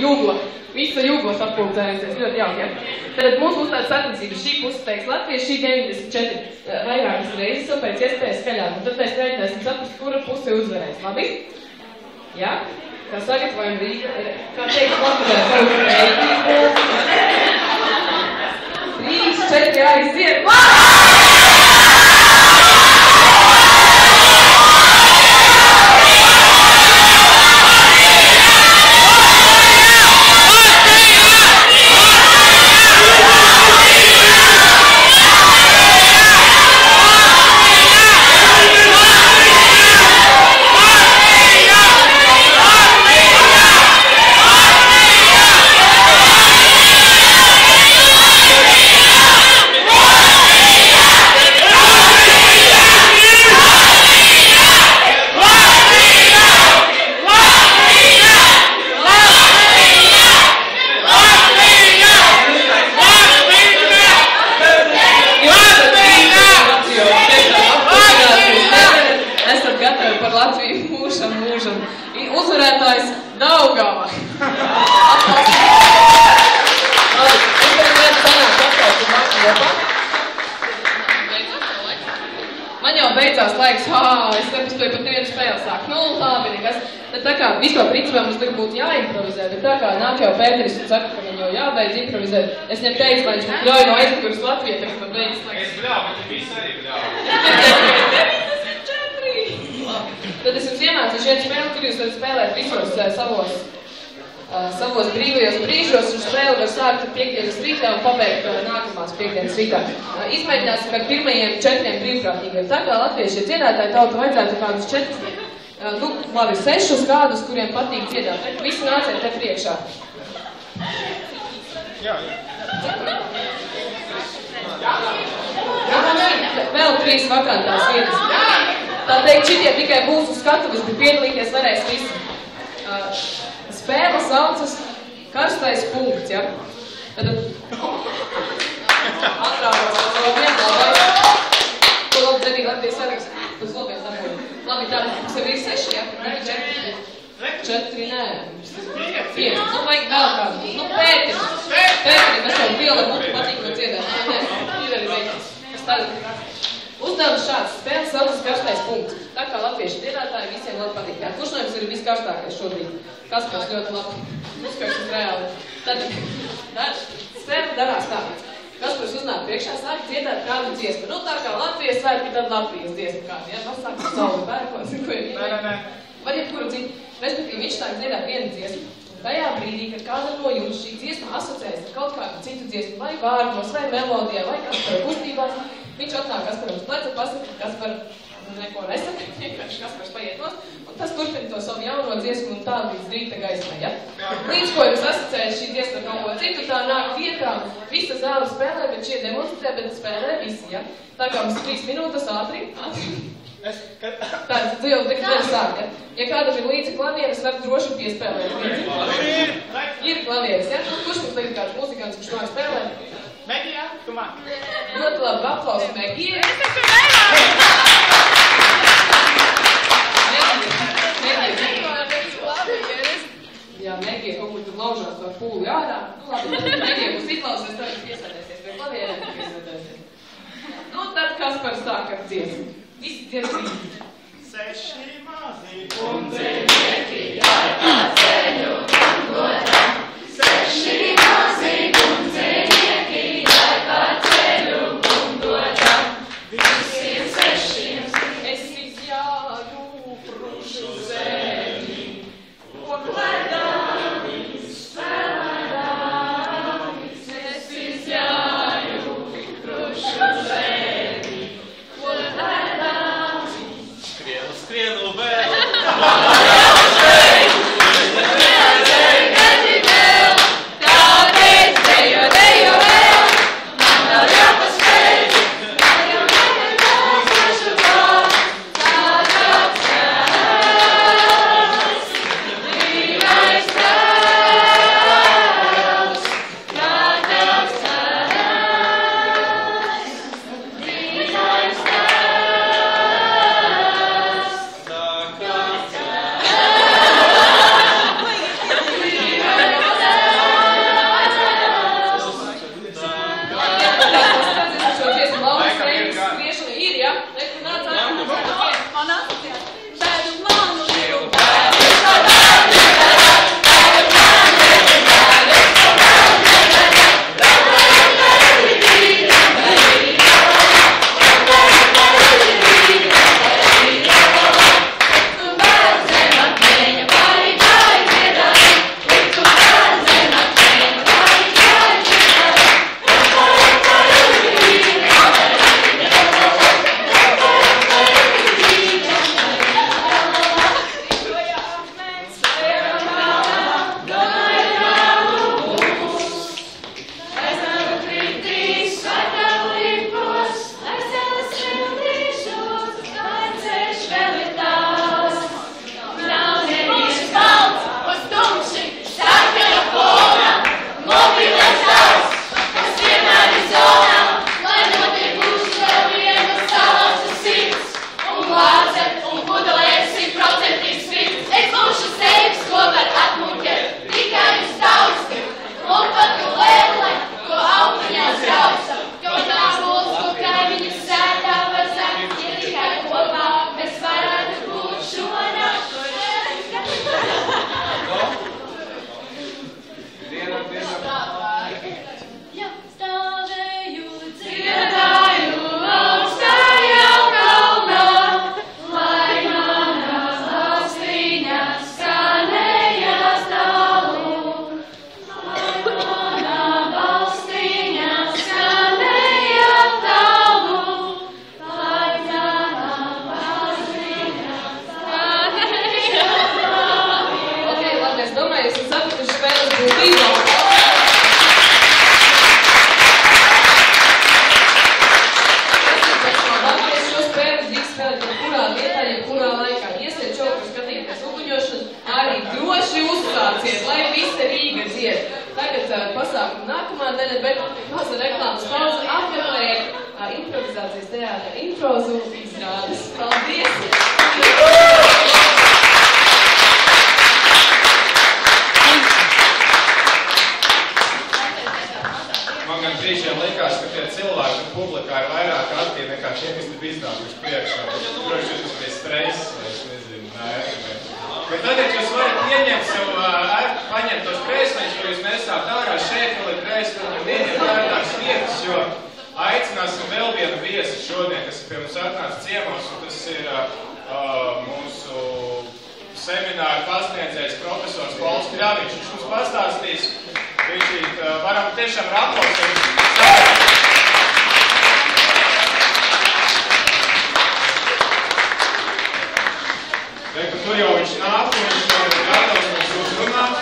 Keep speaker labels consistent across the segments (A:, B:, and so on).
A: jūgla. Visa jūgla sapulcējusies, ļoti jauki, ja? Tad mums būs tāda sacensības, šī puse teiks Latvijas, šī 94 vairākas reizes, un pēc iespējas skaļāk. Un tad mēs mēģināsim saprast, kura puse uzvarēs. Labi? Jā? Tā sagatavojam Rīga. Kā teiks Latvijā, savu reizi. 3, 4, aiziet! Uzvarētājs Daugava. Man jau beidzās laiks, es nepaspēju pat nevienu spēli sākt. Nu, labi, nekas. Tad tā kā vispār principā mums tagad būtu jāimprovizē, bet tā kā nāk jau Pēteris un saka, ka man jau jābeidz improvizēt, es viņam teicu, lai viņš man ļauj no aizmugures Latvijā, tagad man beidzas laiks.
B: Es bļāvu, bet tu visi arī bļāvu.
A: Tad es jums iemācīšu vienu spēli, kur jūs varat spēlēt visos savos brīvajos brīžos, un spēli var sākt piekdienas rītā un pabeigt nākamās piekdienas rītā. Izmēģināsim ar pirmajiem 4 brīvprātīgiem. Tā kā latvieši dziedātāji tauta vajadzētu kādus 4, nu, labi, 6 kādus, kuriem patīk dziedāt. Visi nāciet te priekšā.
B: Jā.
A: Vēl 3 vakantās vietas. Tā teikt, šitie tikai būs uz skatuves, bet piedalīties varēs visi. Spēle saucas karstais punkts, ja? Tad atrāvās vēl vienu labai. Ko labi dzerīgi Latvijas saraksts. Tas vēl viens dabūja. Labi, tā, sev ir 6, ja? 4, nē. 5. Nu, vajag vēl kādu. Nu, Pēterim, es jau liela būtu patīk no dziedāt. Nē, ir arī veikts. Es tādu. Uzdevums šāds. Spēle saucas karstais punkts. Tā kā latviešu dziedātāji visiem labi patīk. Jā, kurš no jums ir viskarstākais šobrīd? Kaspars ļoti labi. Uzskaits reāli. Tad spēle darās tā. Kaspars uznāk priekšā, sāk dziedāt kādu dziesmu. Nu, tā kā Latvijas svētki, tad Latvijas dziesmu kādu. Ja? Sāk sauli pērkos, ko ir viņa. Var jebkuru citu. Respektīvi, viņš sāk dziedāt vienu dziesmu. Tajā brīdī, kad kāda no jums šī dziesma asociējas ar kaut kādu citu dziesmu, vai vārdos, vai melodijā, vai Kaspara kustībās, viņš atnāk Kasparam uz pleca, pasaka, Kaspar neko nesaka, vienkārši Kaspars paiet nost, un tas turpina to savu jauno dziesmu un tā līdz rīta gaismai, ja? Līdz ko jūs asociējat šī dziesma ar kaut ko citu, tā nāk vietā, visa zāle spēlē, bet šie demonstrē, bet spēlē visi, ja? Tā kā mums 3 minūtes ātri. Tāds dzīves tikai nevar sākt, ja? Ja kādam ir līdzi klavieres, var droši piespēlēt līdzi. Ir klavieres, ja? Kurš mums tagad kāds muzikants, kurš māk spēlēt?
B: Megijā, tu māk.
A: Ļoti labi, aplausi Megijai. Jā, Megija kaut kur tur laužās ar pūli ārā. Nu labi, tad Megija būs izlausties, tad viņš piesēdēsies pie klavierēm, piesēdēsies. Nu, tad Kaspars sāk ar dziesmu. Visi dziesmīgi.
B: 6 mazi kundzenieki jāj pa ceļu gudam. 6 mazi kundzenieki jāj pa ceļu gudam. Visiem 6
A: es izjāju
B: prušu zemi. Pokladāmis, spēlādāmis, es izjāju prušu zemi. Pokladāmis. Skrienu vēl.
A: pasākumu nākamā nedēļa, bet maza reklāmas pauze atmeklē improvizācijas teātra Introzu izrādes. Paldies!
C: Man gan brīžiem likās, ka tie cilvēki publikā ir vairāk aktīvi nekā tie, kas ir iznākuši priekšā. Droši jūs bija streiss, vai es nezinu, nē. Bet tagad jūs varat ieņemt sev, paņemt tos krēsliņus, ko jūs nesāt ārā, šeit vēl ir krēsliņi un ieņemt vērtāks vietas, jo aicināsim vēl vienu viesi šodien, kas ir pie mums atnācis ciemos, un tas ir mūsu semināra pasniedzējs profesors Pauls Kļaviņš. Viņš mums pastāstīs, varam tiešām aplausīt. Tur jau viņš nāk, un viņš ir gatavs mums uzrunāt.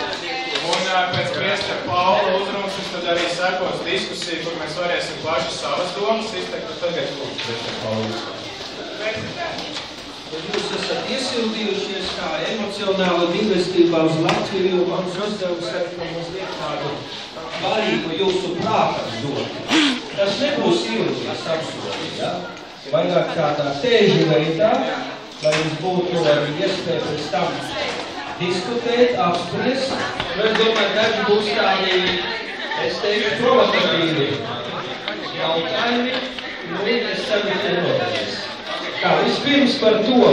C: Un pēc priestera Paula uzrunas mums tad arī sekos diskusija, kur mēs varēsim plaši savas domas izteikt. Tagad lūdzu, priestera Paula.
D: Ja jūs esat iesildījušies kā emocionāla mīlestībā uz Latviju, mans uzdevums ir, ka mums liek tādu barību jūsu prātam dot. Tas nebūs ilgies apsoli, ja? Vairāk tādā tēžu veidā, lai jums būtu iespēja pēc tam diskutēt, apspriest. Es domāju, daži būs tādi, es teiktu, provokatīvi jautājumi, nu, es tagad ir noties. Kā vispirms par to,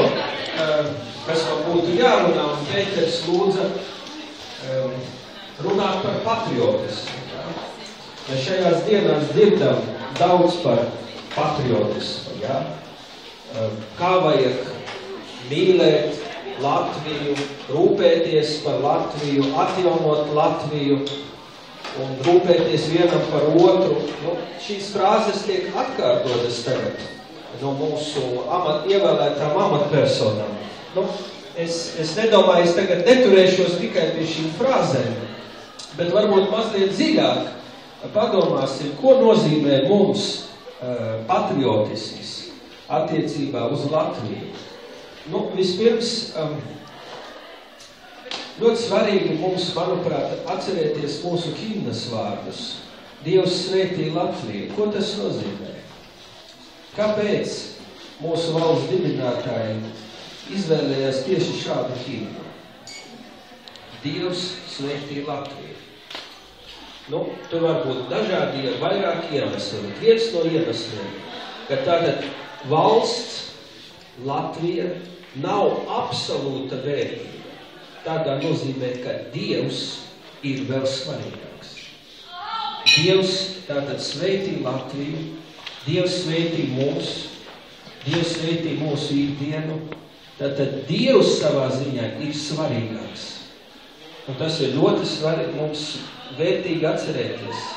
D: kas man būtu jārunā, un Pēters lūdza runāt par patriotismu. Mēs šajās dienās dzirdam daudz par patriotismu, ja? Kā vajag mīlēt Latviju, rūpēties par Latviju, atjaunot Latviju un rūpēties vienam par otru. Nu, šīs frāzes tiek atkārtotas tagad no mūsu ievēlētām amatpersonām. Nu, es nedomāju, es tagad neturēšos tikai pie šīm frāzēm, bet varbūt mazliet dziļāk padomāsim, ko nozīmē mums patriotisms attiecībā uz Latviju. Nu, vispirms, ļoti svarīgi mums, manuprāt, atcerēties mūsu himnas vārdus. Dievs svētī Latviju. Ko tas nozīmē? Kāpēc mūsu valsts dibinātāji izvēlējās tieši šādu himnu? Dievs svētī Latviju. Nu, tur var būt dažādi vairāk iemesli. Viens no iemesliem, ka tātad valsts Latvija nav absolūta vērtība. Tādā nozīmē, ka Dievs ir vēl svarīgāks. Dievs tātad svētī Latviju, Dievs svētī mūs, Dievs svētī mūsu ikdienu, tātad Dievs savā ziņā ir svarīgāks. Un tas ir ļoti svarīgi mums vērtīgi atcerēties.